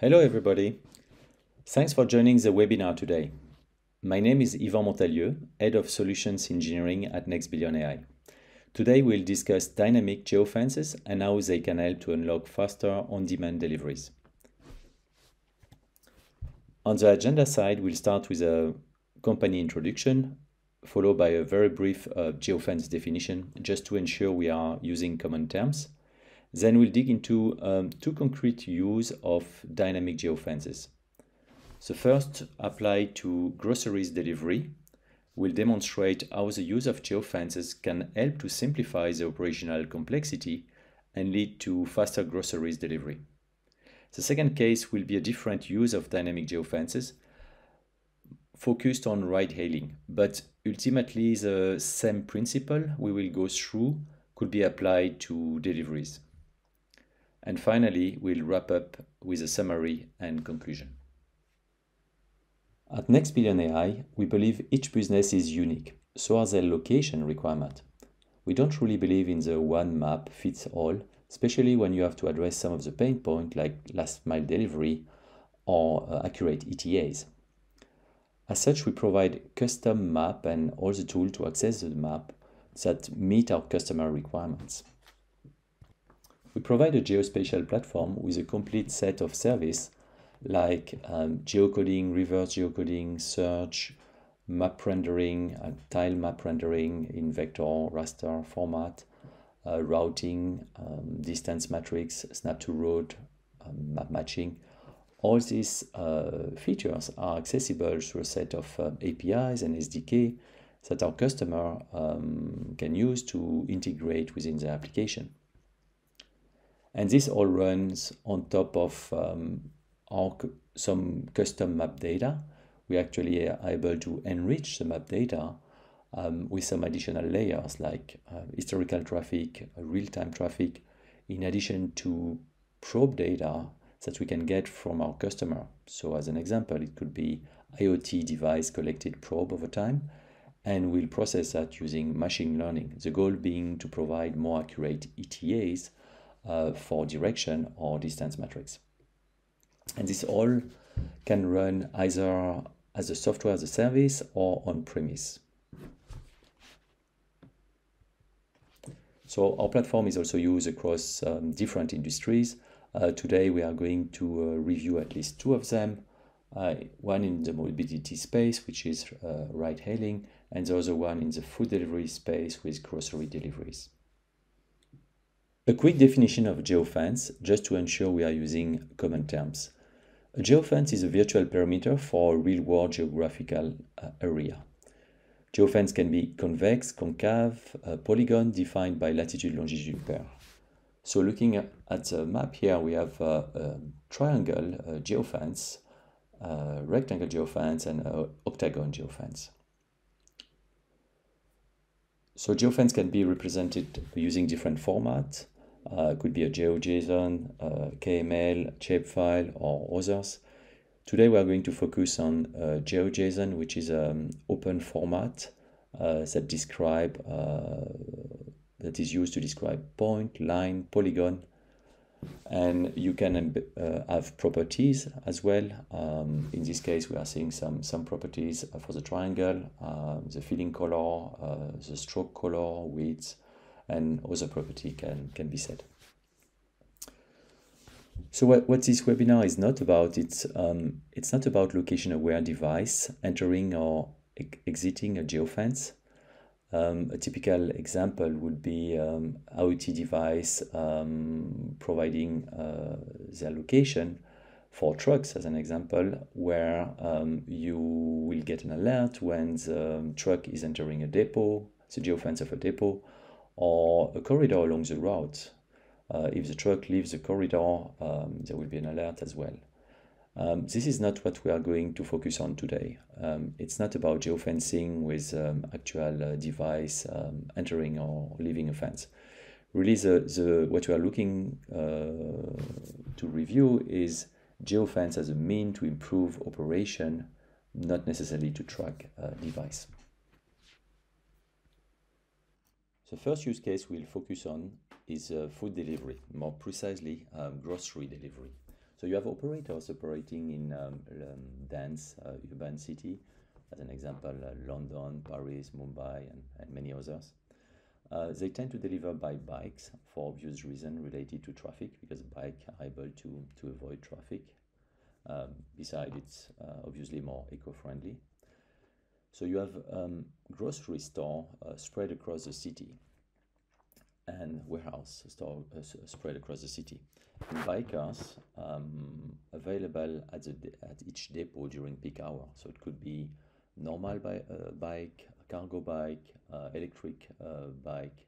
Hello everybody. Thanks for joining the webinar today. My name is Yvan Montalieu, Head of Solutions Engineering at NextBillion.ai. Today we'll discuss dynamic geofences and how they can help to unlock faster on-demand deliveries. On the agenda side, we'll start with a company introduction, followed by a very brief geofence definition, just to ensure we are using common terms. Then we'll dig into two concrete use of dynamic geofences. The first, applied to groceries delivery, will demonstrate how the use of geofences can help to simplify the operational complexity and lead to faster groceries delivery. The second case will be a different use of dynamic geofences focused on ride-hailing, but ultimately the same principle we will go through could be applied to deliveries. And finally, we'll wrap up with a summary and conclusion. At NextBillion.ai, we believe each business is unique, so are their location requirements. We don't really believe in the one map fits all, especially when you have to address some of the pain points like last mile delivery or accurate ETAs. As such, we provide custom map and all the tools to access the map that meet our customer requirements. We provide a geospatial platform with a complete set of services like geocoding, reverse geocoding, search, map rendering, tile map rendering in vector, raster format, routing, distance matrix, snap to road, map matching. All these features are accessible through a set of APIs and SDK that our customer can use to integrate within the application. And this all runs on top of some custom map data. We actually are able to enrich the map data with some additional layers like historical traffic, real-time traffic, in addition to probe data that we can get from our customer. So as an example, it could be IoT device collected probe over time, and we'll process that using machine learning. The goal being to provide more accurate ETAs for direction or distance metrics. And this all can run either as a software as a service or on-premise. So our platform is also used across different industries. Today we are going to review at least two of them. One in the mobility space, which is ride-hailing, and the other one in the food delivery space with grocery deliveries. A quick definition of geofence, just to ensure we are using common terms. A geofence is a virtual perimeter for a real-world geographical area. Geofence can be convex, concave, polygon defined by latitude-longitude pair. So looking at the map here, we have a triangle geofence, rectangle geofence, and an octagon geofence. So geofence can be represented using different formats. Could be a GeoJSON, KML, shapefile, or others. Today we are going to focus on GeoJSON, which is an open format that is used to describe point, line, polygon, and you can have properties as well. In this case, we are seeing some properties for the triangle, the filling color, the stroke color, width, and other property can be set. So what this webinar is not about, it's not about location-aware device entering or exiting a geofence. A typical example would be IoT device providing their location for trucks, as an example, where you will get an alert when the truck is entering a depot, the geofence of a depot, or a corridor along the route. If the truck leaves the corridor, there will be an alert as well. This is not what we are going to focus on today. It's not about geofencing with actual device entering or leaving a fence. Really, what we are looking to review is geofence as a mean to improve operation, not necessarily to track a device. The first use case we'll focus on is food delivery, more precisely grocery delivery. So you have operators operating in dense urban city, as an example, London, Paris, Mumbai, and many others. They tend to deliver by bikes for obvious reasons related to traffic, because bikes are able to avoid traffic. Besides, it's obviously more eco-friendly. So you have grocery store spread across the city, and warehouse store spread across the city. And bikers available at each depot during peak hour. So it could be normal bike, cargo bike, electric bike,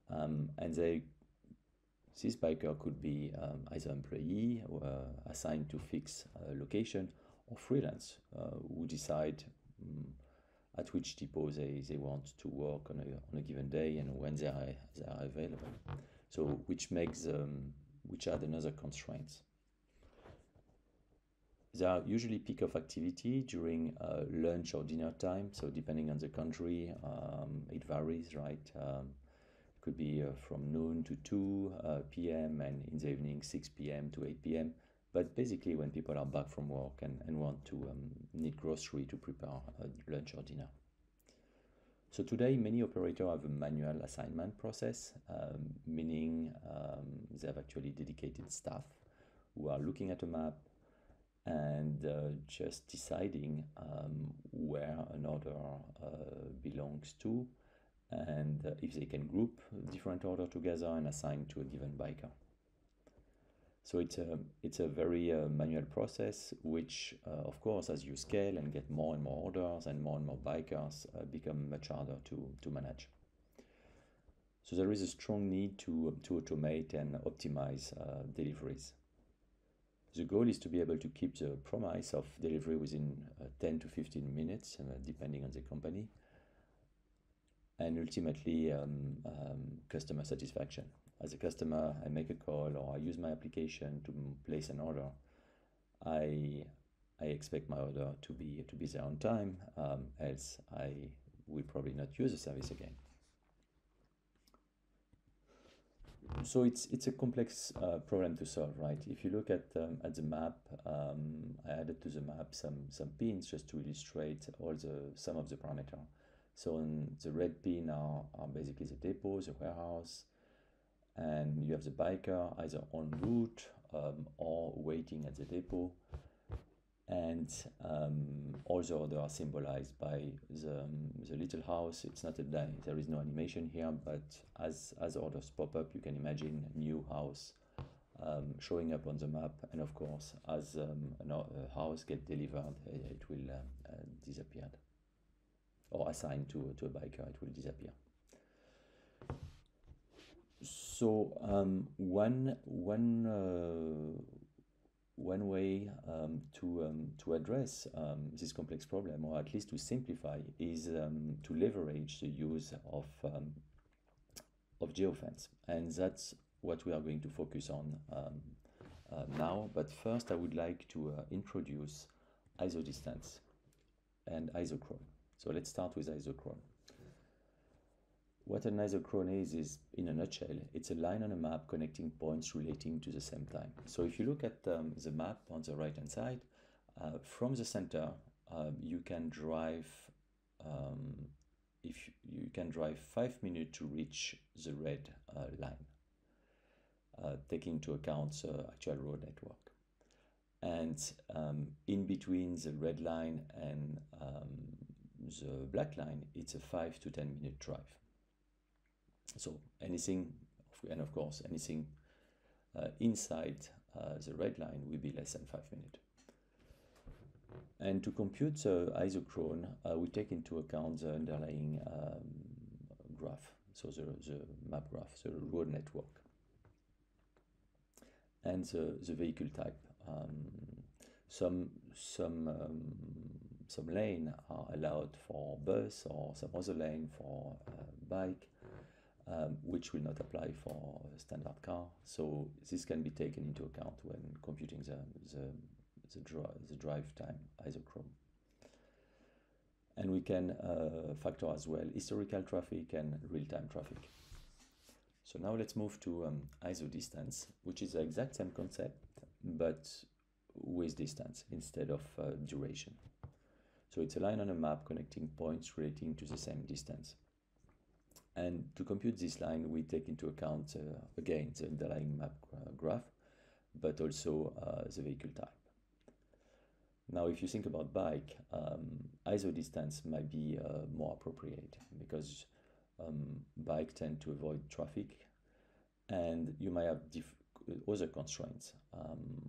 and this biker could be either employee or assigned to fix location, or freelance who decide at which depot they want to work on a given day and when they are available. So which add another constraints. There are usually peak of activity during lunch or dinner time. So depending on the country, it varies, right? It could be from noon to 2 p.m. and in the evening 6 p.m. to 8 p.m. But basically when people are back from work and want to need grocery to prepare lunch or dinner. So today many operators have a manual assignment process, meaning they have actually dedicated staff who are looking at a map and just deciding where an order belongs to, and if they can group different order together and assign to a given biker. So it's a very manual process, which of course, as you scale and get more and more orders and more bikers, become much harder to manage. So there is a strong need to automate and optimize deliveries. The goal is to be able to keep the promise of delivery within 10 to 15 minutes, depending on the company, and ultimately customer satisfaction. As a customer, I make a call or I use my application to place an order. I expect my order to be there on time, else I will probably not use the service again. So it's a complex problem to solve, right? If you look at the map, I added to the map some pins just to illustrate some of the parameters. So the red pin are basically the depot, the warehouse, and you have the biker either en route or waiting at the depot, and all the orders are symbolized by the little house. It's not there is no animation here, but as orders pop up, you can imagine a new house showing up on the map, and of course, as a house gets delivered, it will disappear, or assigned to a biker, it will disappear. So one way to address this complex problem, or at least to simplify, is to leverage the use of geofence, and that's what we are going to focus on now. But first, I would like to introduce Isodistance and Isochrone. So let's start with Isochrone. What an isochrone is, in a nutshell, it's a line on a map connecting points relating to the same time. So if you look at the map on the right-hand side, from the center, you can drive. If you can drive 5 minutes to reach the red line, taking into account the actual road network. And in between the red line and the black line, it's a 5 to 10 minute drive. So anything, and of course anything inside the red line will be less than 5 minutes. And to compute the isochrone, we take into account the underlying graph, so the map graph, the road network, and the vehicle type. Some lane are allowed for bus, or some other lane for bike, which will not apply for a standard car. So this can be taken into account when computing the drive time isochrone. And we can factor as well historical traffic and real-time traffic. So now let's move to isodistance, which is the exact same concept, but with distance instead of duration. So it's a line on a map connecting points relating to the same distance. And to compute this line, we take into account, again, the underlying map graph, but also the vehicle type. Now, if you think about bike, isodistance might be more appropriate because bike tend to avoid traffic, and you might have other constraints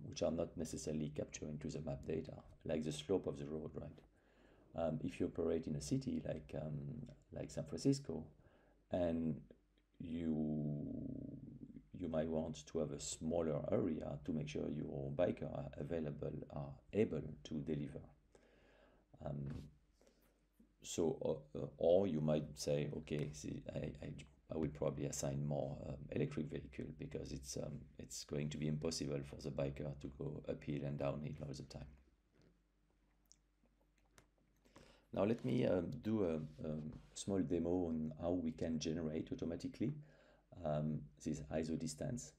which are not necessarily captured into the map data, like the slope of the road, right? If you operate in a city like San Francisco, and you might want to have a smaller area to make sure your bikers are able to deliver. Or you might say, okay, see, I will probably assign more electric vehicle because it's going to be impossible for the biker to go uphill and downhill all the time. Now let me do a small demo on how we can generate automatically this isodistance.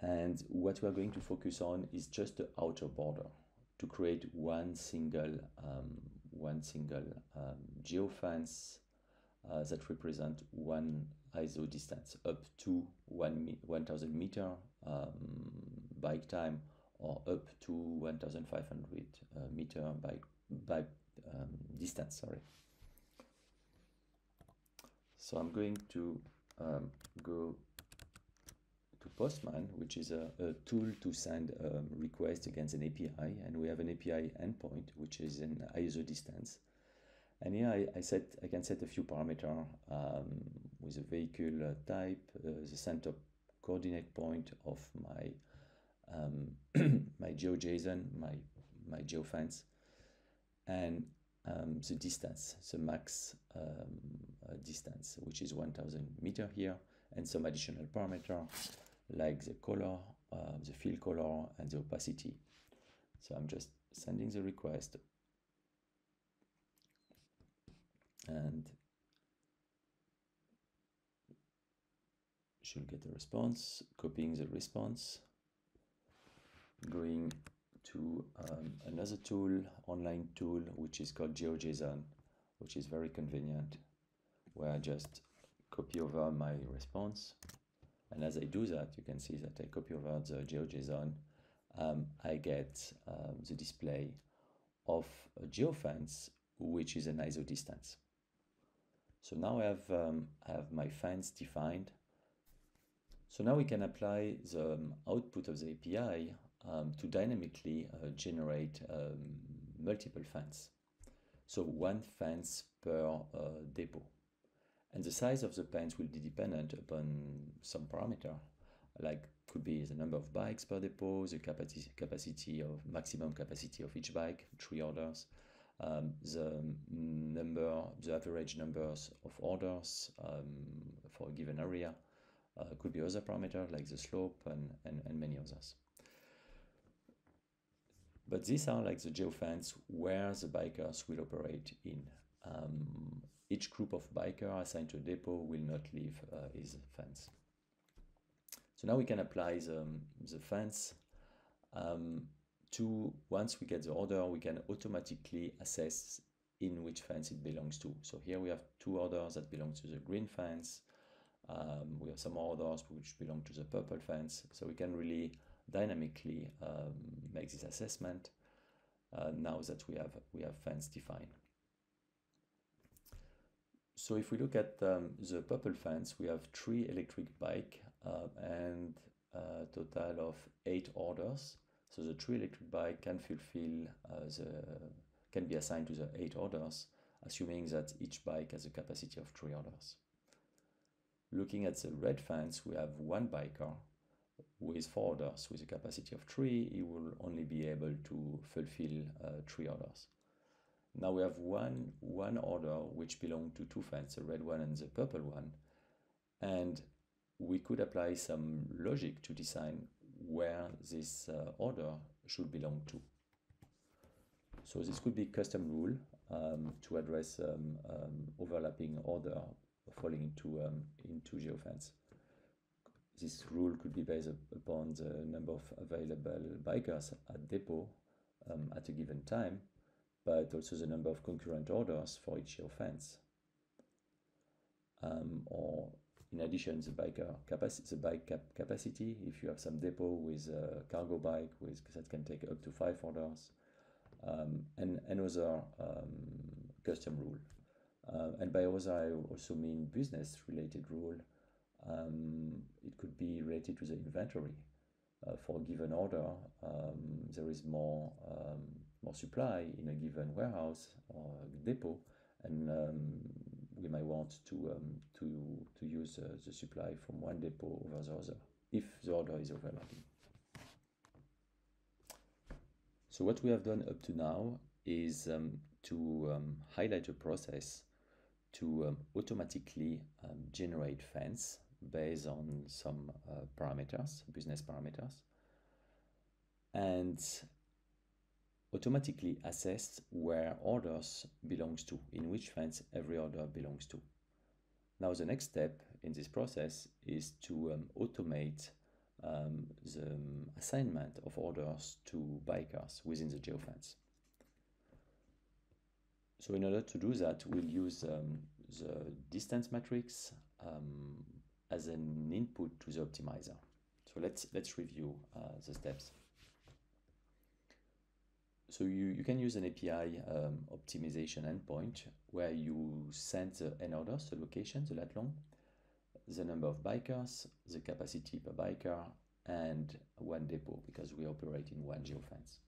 And what we are going to focus on is just the outer border to create one single geofence that represent one isodistance up to 1,000 meter bike time, or up to 1,500 meter bike distance, sorry. So I'm going to go to Postman, which is a tool to send a request against an API, and we have an API endpoint, which is an isodistance. And here I can set a few parameters with a vehicle type, the center coordinate point of my my GeoJSON, my geofence, and the distance, the max distance, which is 1,000 meter here, and some additional parameter like the color, the fill color, and the opacity. So I'm just sending the request, and should get a response, copying the response, going to another tool, online tool, which is called GeoJSON, which is very convenient, where I just copy over my response. And as I do that, you can see that I copy over the GeoJSON. I get the display of a geofence, which is an isodistance. So now I have my fence defined. So now we can apply the output of the API to dynamically generate multiple fence. So one fence per depot. And the size of the fence will be dependent upon some parameter, like could be the number of bikes per depot, the maximum capacity of each bike, 3 orders, the average numbers of orders for a given area. Could be other parameters like the slope and many others. But these are like the geofence where the bikers will operate in. Each group of bikers assigned to a depot will not leave his fence. So now we can apply the fence to, once we get the order, we can automatically assess in which fence it belongs to. So here we have 2 orders that belong to the green fence. We have some orders which belong to the purple fence. So we can really dynamically make this assessment now that we have fence defined. So if we look at the purple fence, we have 3 electric bike and a total of 8 orders. So the 3 electric bike can can be assigned to the 8 orders, assuming that each bike has a capacity of 3 orders. Looking at the red fence, we have 1 biker with 4 orders with a capacity of 3. He will only be able to fulfill 3 orders. Now we have one order which belongs to 2 fences, the red one and the purple one, and we could apply some logic to decide where this order should belong to. So this could be custom rule to address overlapping order falling into geofence. This rule could be based upon the number of available bikers at depot at a given time, but also the number of concurrent orders for each geofence. Or in addition, the bike capacity, if you have some depot with a cargo bike that can take up to 5 orders, and another custom rule. And by other, I also mean business-related rule. It could be related to the inventory. For a given order, there is more supply in a given warehouse or depot, and we might want to use the supply from one depot over the other if the order is overlapping. So what we have done up to now is to highlight a process to automatically generate fence based on some parameters, business parameters, and automatically assess where orders belongs to, in which fence every order belongs to. Now the next step in this process is to automate the assignment of orders to bikers within the geofence. So in order to do that, we'll use the distance matrix as an input to the optimizer. So let's review the steps. So you can use an API optimization endpoint where you send the N orders, the location, the lat long, the number of bikers, the capacity per biker, and one depot, because we operate in one geofence.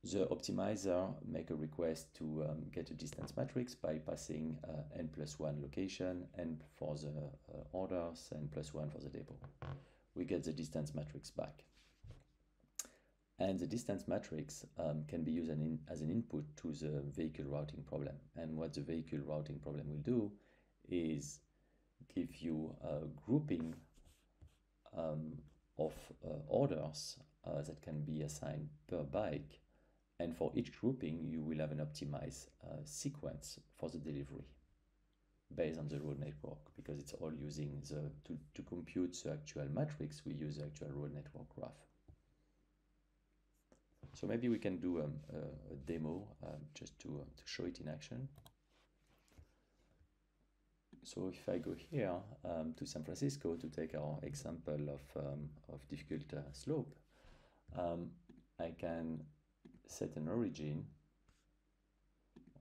The optimizer make a request to get a distance matrix by passing n+1 location, n for the orders, and +1 for the depot. We get the distance matrix back. And the distance matrix can be used as an input to the vehicle routing problem. And what the vehicle routing problem will do is give you a grouping of orders that can be assigned per bike. And for each grouping, you will have an optimized sequence for the delivery based on the road network, because it's all using to compute the actual matrix, we use the actual road network graph. So maybe we can do a demo just to show it in action. So if I go here to San Francisco to take our example of difficult slope, I can set an origin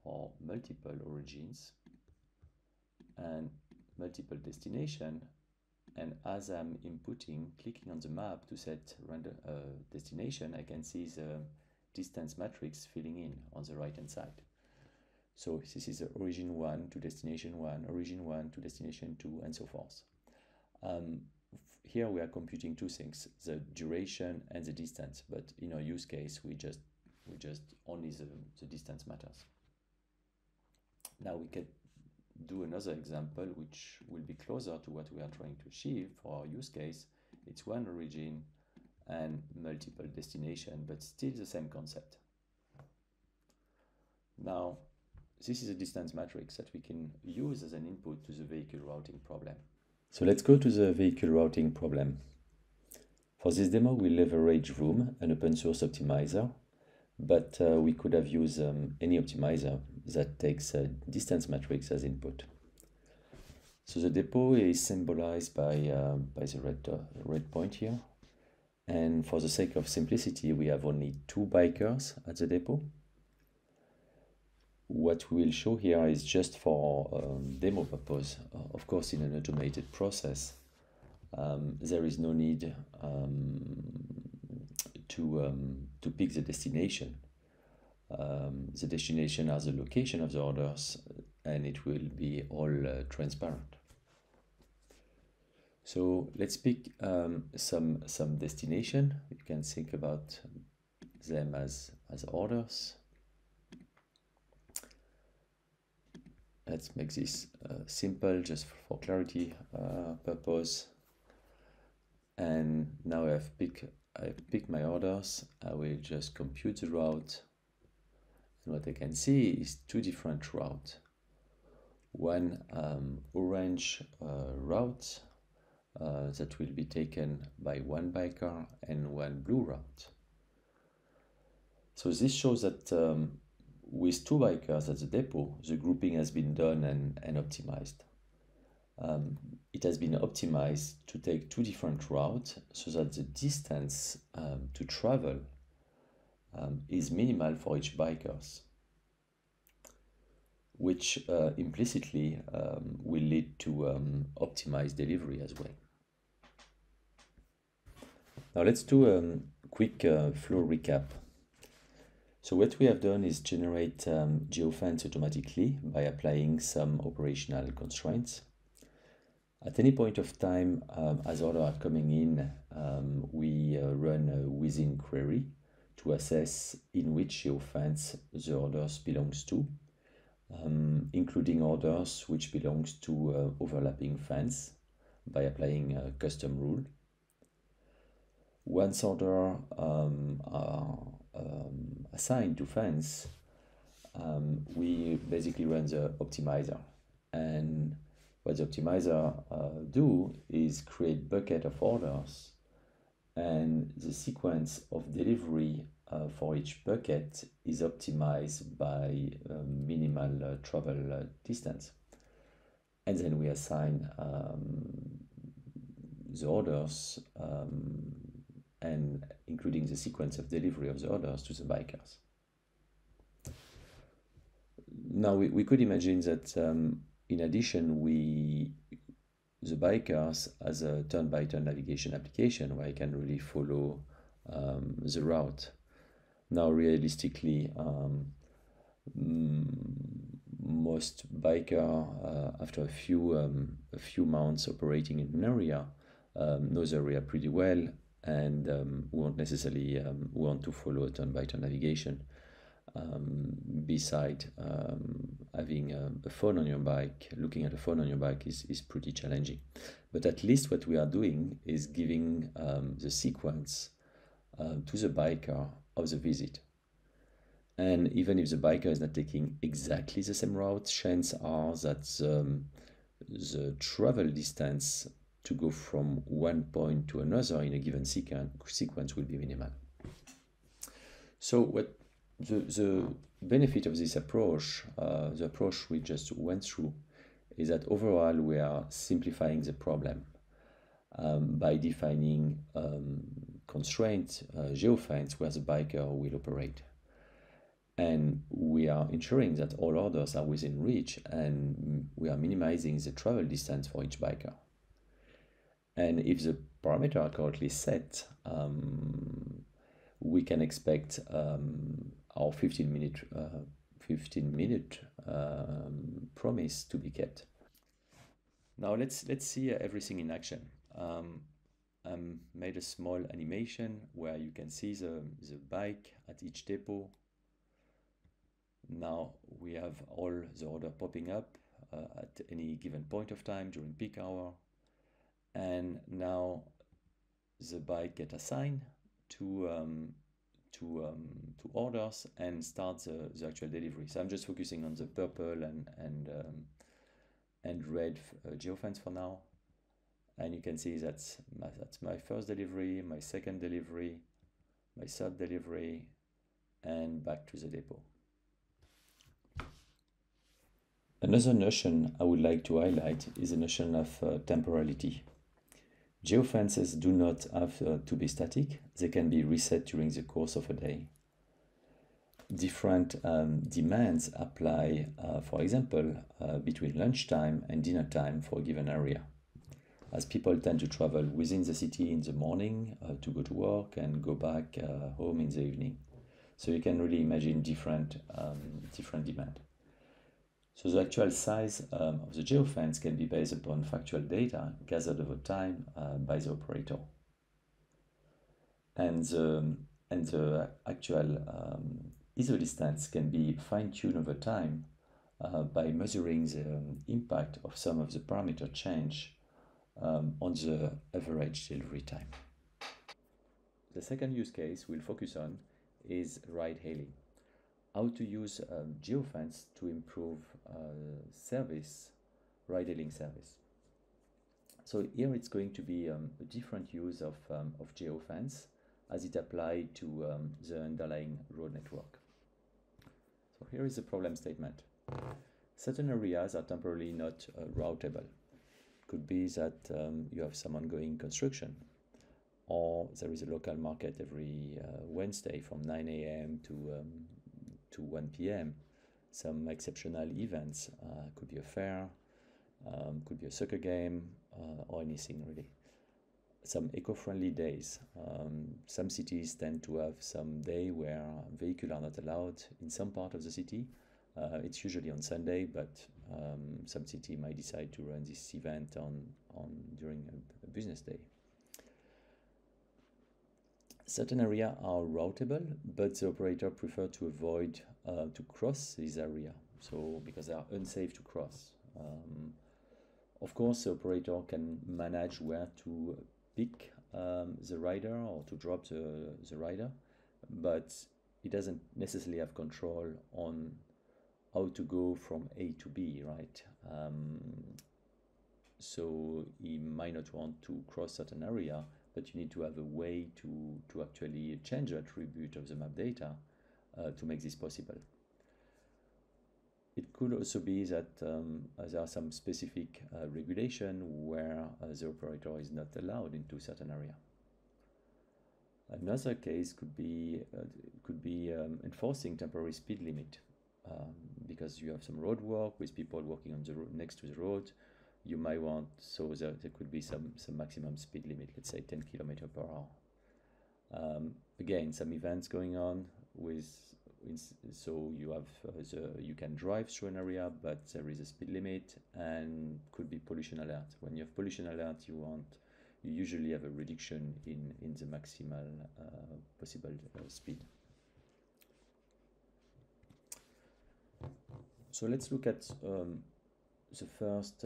or multiple origins and multiple destination, and as I'm clicking on the map to set random destination, I can see the distance matrix filling in on the right hand side. So this is the origin 1 to destination 1, origin 1 to destination 2, and so forth. Here we are computing two things, the duration and the distance, but in our use case we just only the distance matters. Now we can do another example which will be closer to what we are trying to achieve. For our use case, it's one origin and multiple destination, but still the same concept. Now this is a distance matrix that we can use as an input to the vehicle routing problem. So let's go to the vehicle routing problem. For this demo, we leverage Room, an open source optimizer, but we could have used any optimizer that takes a distance matrix as input. So the depot is symbolized by the red point here. And for the sake of simplicity, we have only 2 bikers at the depot. What we will show here is just for demo purpose. Of course, in an automated process, there is no need to pick the destination. The destination has the location of the orders, and it will be all transparent. So let's pick some destination. You can think about them as orders. Let's make this simple, just for clarity purpose. And now I've picked my orders. I will just compute the route. And what I can see is 2 different routes. one orange route that will be taken by one biker and one blue route. So this shows that with two bikers at the depot, the grouping has been done and optimized. It has been optimized to take two different routes so that the distance to travel is minimal for each bikers, which implicitly will lead to optimized delivery as well. Now let's do a quick flow recap. So what we have done is generate geofence automatically by applying some operational constraints. At any point of time, as orders are coming in, we run a within query to assess in which geofence the orders belongs to, including orders which belongs to overlapping fence by applying a custom rule. Once orders are assigned to fence, we basically run the optimizer, and what the optimizer do is create bucket of orders, and the sequence of delivery for each bucket is optimized by minimal travel distance. And then we assign the orders and including the sequence of delivery of the orders to the bikers. Now we could imagine that in addition, the bikers has a turn-by-turn navigation application where I can really follow the route. Now, realistically, most biker after a few months operating in an area knows the area pretty well and won't necessarily want to follow a turn-by-turn navigation. Beside having a phone on your bike, looking at a phone on your bike is pretty challenging. But at least what we are doing is giving the sequence to the biker of the visit. And even if the biker is not taking exactly the same route, chances are that the travel distance to go from one point to another in a given sequence will be minimal. So what the benefit of this approach, the approach we just went through, is that overall we are simplifying the problem by defining constraint geofence where the biker will operate. And we are ensuring that all orders are within reach, and we are minimizing the travel distance for each biker. And if the parameters are correctly set, we can expect our 15-minute promise to be kept. Now let's see everything in action. I made a small animation where you can see the bike at each depot. Now we have all the order popping up at any given point of time during peak hour, and now the bike get assigned to orders and start the actual delivery. So I'm just focusing on the purple and red geofence for now, and you can see that's my first delivery, my second delivery, my third delivery, and back to the depot. Another notion I would like to highlight is the notion of temporality. Geofences do not have to be static. They can be reset during the course of a day. Different demands apply, for example, between lunchtime and dinner time for a given area, as people tend to travel within the city in the morning to go to work and go back home in the evening. So you can really imagine different demand. So the actual size of the geofence can be based upon factual data gathered over time by the operator. And the actual Isodistance can be fine-tuned over time by measuring the impact of some of the parameter change on the average delivery time. The second use case we'll focus on is ride-hailing. how to use Geofence to improve service, ride-hailing service. So here it's going to be a different use of Geofence as it applied to the underlying road network. So here is the problem statement. Certain areas are temporarily not routable. Could be that you have some ongoing construction, or there is a local market every Wednesday from 9 a.m. to 1 p.m. Some exceptional events, could be a fair, could be a soccer game, or anything really. Some eco-friendly days. Some cities tend to have some day where vehicles are not allowed in some part of the city. It's usually on Sunday, but some city might decide to run this event during a business day. Certain areas are routable, but the operator prefer to avoid to cross this area, so because they are unsafe to cross. Of course, the operator can manage where to pick the rider or to drop the rider, but he doesn't necessarily have control on how to go from A to B, right? So he might not want to cross certain area, but you need to have a way to actually change the attribute of the map data to make this possible. It could also be that there are some specific regulation where the operator is not allowed into certain area. Another case could be enforcing temporary speed limit, because you have some road work with people walking on the road next to the road. You might want, so there could be some maximum speed limit, let's say 10 km per hour. Again, some events going on so you have you can drive through an area, but there is a speed limit and could be pollution alert. When you have pollution alert, you usually have a reduction in the maximal possible speed. So let's look at the first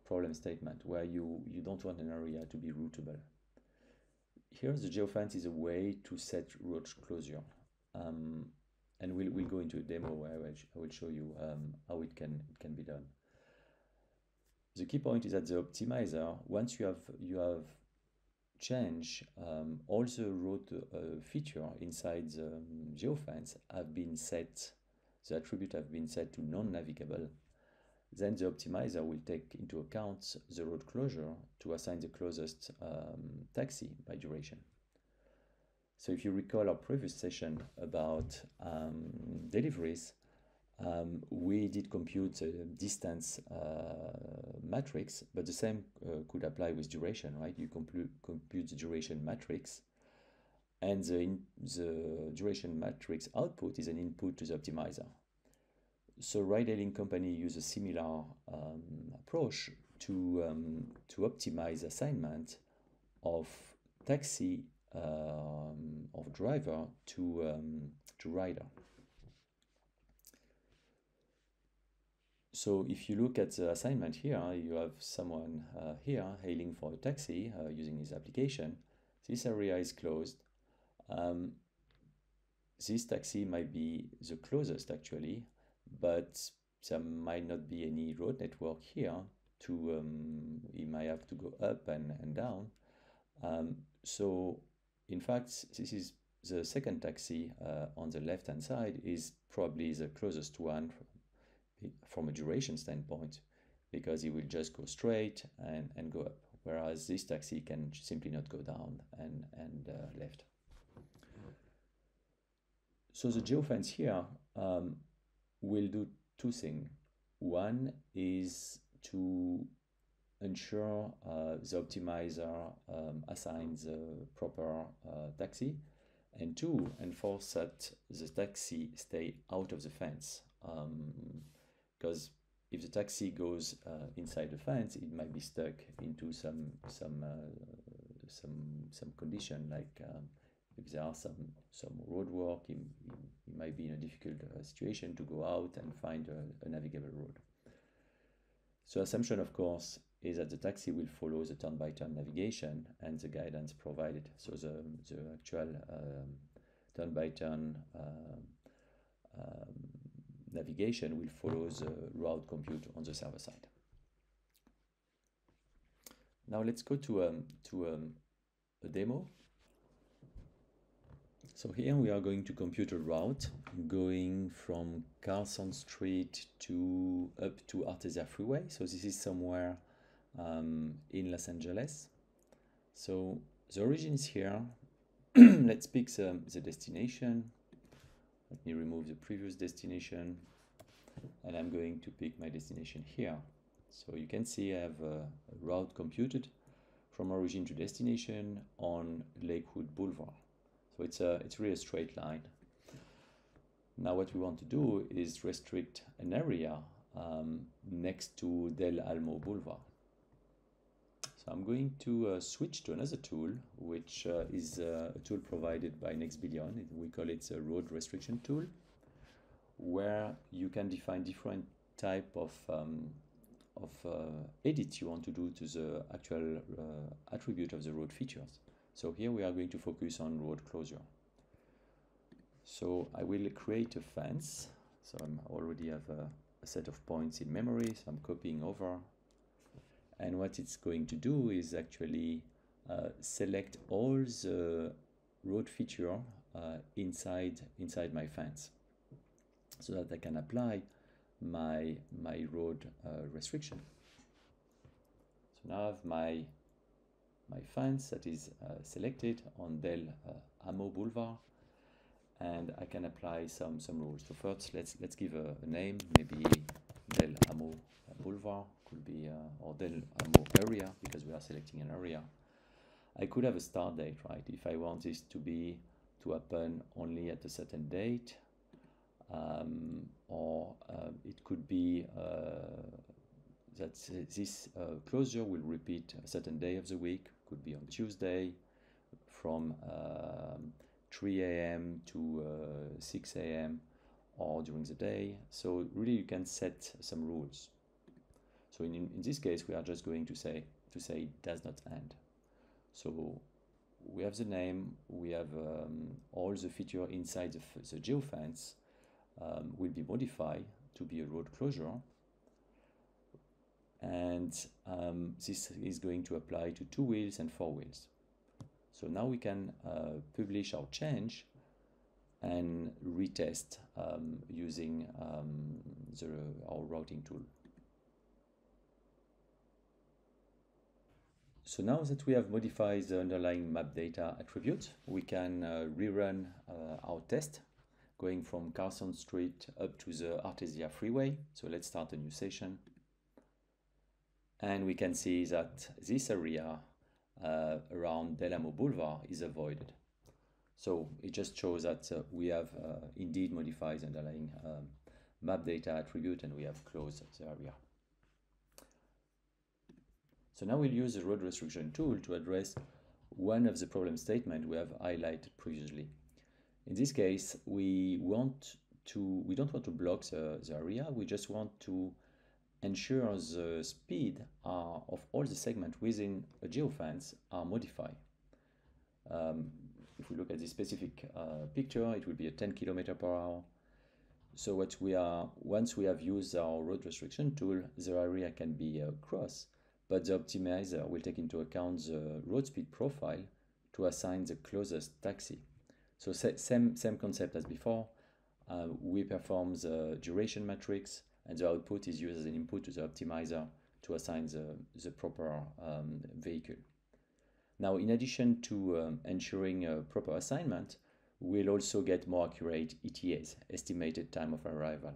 problem statement, where you don't want an area to be routable. Here, the geofence is a way to set road closure, and we'll go into a demo where I will show you how it can be done. The key point is that the optimizer, once you have changed all the road feature inside the geofence have been set, the attribute have been set to non-navigable, then the optimizer will take into account the road closure to assign the closest taxi by duration. So if you recall our previous session about deliveries, we did compute the distance matrix, but the same could apply with duration, right? You compute the duration matrix, and the duration matrix output is an input to the optimizer. So ride-hailing company use a similar approach to optimize assignment of taxi of driver to rider. So if you look at the assignment here, you have someone here hailing for a taxi using his application. This area is closed. This taxi might be the closest actually, but there might not be any road network here he might have to go up and down. So in fact, this is the second taxi on the left hand side is probably the closest one from a duration standpoint, because it will just go straight and go up, whereas this taxi can simply not go down and left. So the geofence here will do two things. One is to ensure the optimizer assigns the proper taxi, and two, enforce that the taxi stay out of the fence. Because if the taxi goes inside the fence, it might be stuck into some condition, like if there are some road work, it might be in a difficult situation to go out and find a navigable road. So assumption, of course, is that the taxi will follow the turn-by-turn navigation and the guidance provided. So the actual turn-by-turn navigation will follow the route compute on the server side. Now let's go to a demo. So here we are going to compute a route going from Carson Street up to Artesia Freeway. So this is somewhere in Los Angeles. So the origin is here. Let's pick the destination. Let me remove the previous destination, and I'm going to pick my destination here. So you can see I have a route computed from origin to destination on Lakewood Boulevard. So it's really a straight line. Now what we want to do is restrict an area next to Del Almo Boulevard. So I'm going to switch to another tool, which is a tool provided by NextBillion. We call it a road restriction tool, where you can define different type of edits you want to do to the actual attribute of the road features. So here we are going to focus on road closure. So I will create a fence. So I already have a set of points in memory, so I'm copying over. And what it's going to do is actually select all the road feature inside my fence, so that I can apply my road restriction. So now I have my fence that is selected on Del Almo Boulevard, and I can apply some rules. So first, let's give a name, maybe Del Almo Boulevard, could be or Del Almo area, because we are selecting an area. I could have a start date, right? If I want this to happen only at a certain date, or it could be that this closure will repeat a certain day of the week. Could be on Tuesday from 3 a.m. to 6 a.m. or during the day. So really you can set some rules. So in this case we are just going to say it does not end. So we have the name, we have all the feature inside the geofence will be modified to be a road closure, and this is going to apply to 2 wheels and 4 wheels. So now we can publish our change and retest using our routing tool. So now that we have modified the underlying map data attribute, we can rerun our test going from Carson Street up to the Artesia Freeway. So let's start a new session. And we can see that this area around Del Almo Boulevard is avoided. So it just shows that we have indeed modified the underlying map data attribute, and we have closed the area. So now we'll use the road restriction tool to address one of the problem statements we have highlighted previously. In this case, we don't want to block the area. We just want to ensure the speed of all the segments within a geofence are modified. If we look at this specific picture, it will be a 10 km/h. So once we have used our road restriction tool, the area can be crossed, but the optimizer will take into account the road speed profile to assign the closest taxi. So same concept as before. We perform the duration matrix, and the output is used as an input to the optimizer to assign the proper vehicle. Now, in addition to ensuring a proper assignment, we'll also get more accurate ETAs, estimated time of arrival,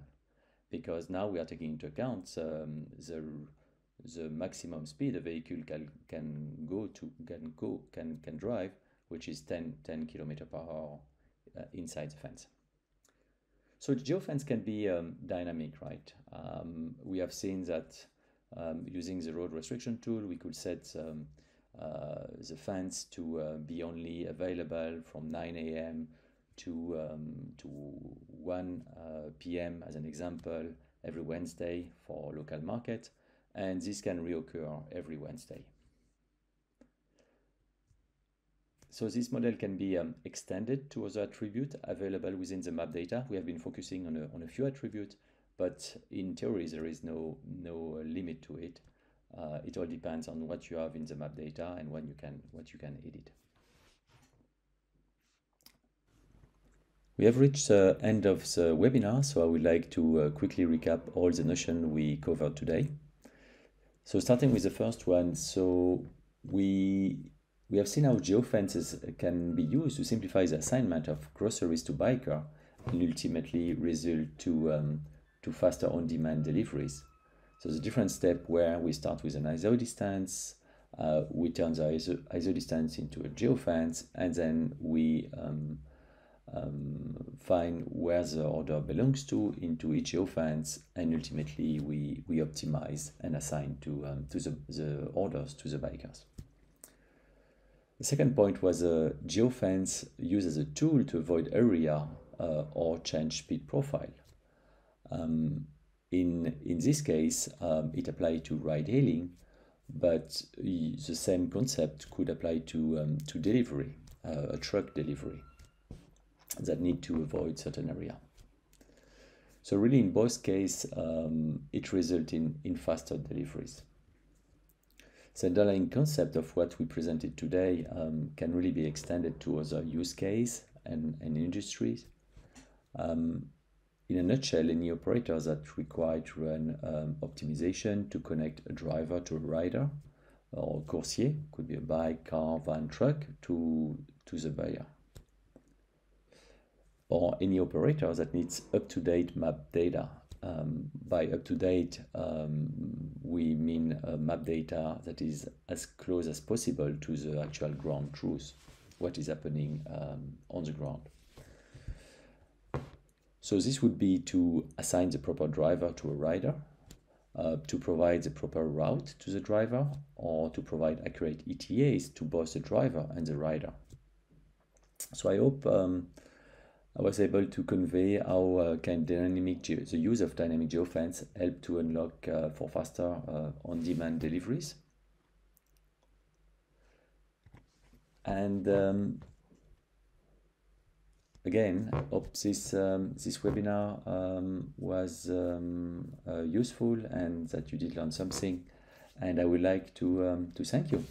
because now we are taking into account the maximum speed a vehicle can drive, which is 10 km/h inside the fence. So the geofence can be dynamic, right? We have seen that using the road restriction tool, we could set the fence to be only available from 9 a.m. to 1 p.m. as an example every Wednesday for local market, and this can reoccur every Wednesday. So this model can be extended to other attributes available within the map data. We have been focusing on a few attributes, but in theory there is no limit to it. It all depends on what you have in the map data and what you can edit. We have reached the end of the webinar, so I would like to quickly recap all the notions we covered today. So starting with the first one, so we have seen how geofences can be used to simplify the assignment of groceries to biker and ultimately result to faster on-demand deliveries. So the different step where we start with an isodistance, we turn the isodistance into a geofence, and then we find where the order belongs to into each geofence, and ultimately we optimize and assign to the orders to the bikers. The second point was a geofence used as a tool to avoid area or change speed profile. In this case, it applied to ride hailing, but the same concept could apply to delivery, a truck delivery that need to avoid certain area. So really in both cases, it results in faster deliveries. The underlying concept of what we presented today can really be extended to other use cases and industries. In a nutshell, any operator that require to run optimization to connect a driver to a rider or a coursier, could be a bike, car, van, truck, to the buyer. Or any operator that needs up-to-date map data. By up-to-date, we mean map data that is as close as possible to the actual ground truth, what is happening on the ground. So this would be to assign the proper driver to a rider, to provide the proper route to the driver, or to provide accurate ETAs to both the driver and the rider. So I hope I was able to convey how can the use of dynamic geofence help to unlock for faster on-demand deliveries. And again, I hope this webinar was useful and that you did learn something. And I would like to thank you.